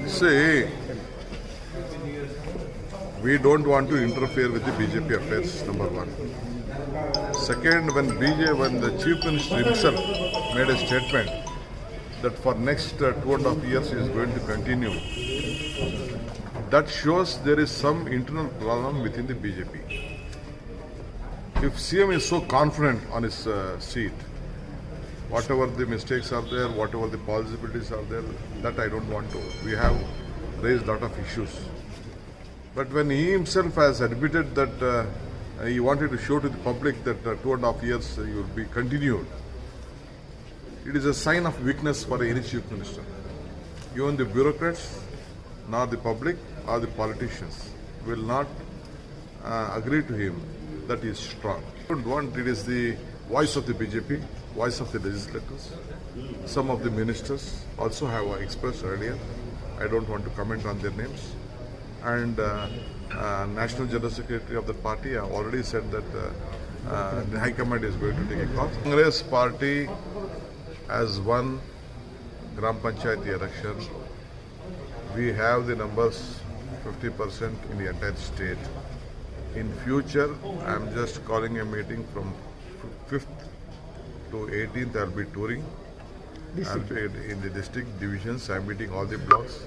See, we don't want to interfere with the BJP affairs, number one. Second, when the Chief Minister himself made a statement that for next 2.5 years he is going to continue, that shows there is some internal problem within the BJP. If CM is so confident on his seat, whatever the mistakes are there, whatever the possibilities are there, that I don't want to. We have raised a lot of issues. But when he himself has admitted that he wanted to show to the public that 2.5 years he will be continued, it is a sign of weakness for any chief minister. Even the bureaucrats, nor the public, or the politicians will not agree to him that he is strong. I don't want, it is the voice of the BJP, voice of the legislators. Some of the ministers also have expressed earlier. I don't want to comment on their names. And National General Secretary of the party have already said that the High Command is going to take a call. Congress party has won Gram Panchayat election. We have the numbers 50% in the entire state. In future, I am just calling a meeting from 5th to 18th. I will be touring. I will be in the district divisions. I am meeting all the blocks.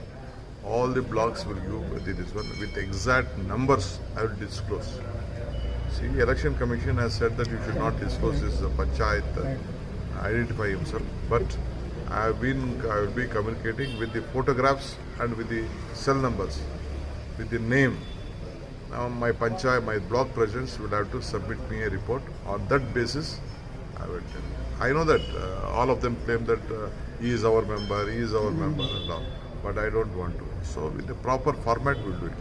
All the blocks will give this one with exact numbers. I will disclose. See, Election Commission has said that you should not disclose this panchayat, identify himself. But I will be communicating with the photographs and with the cell numbers, with the name. Now my panchayat, my block presidents will have to submit me a report. On that basis, I will tell you. I know that all of them claim that he is our member, and all. But I don't want to. So with the proper format, we'll do it.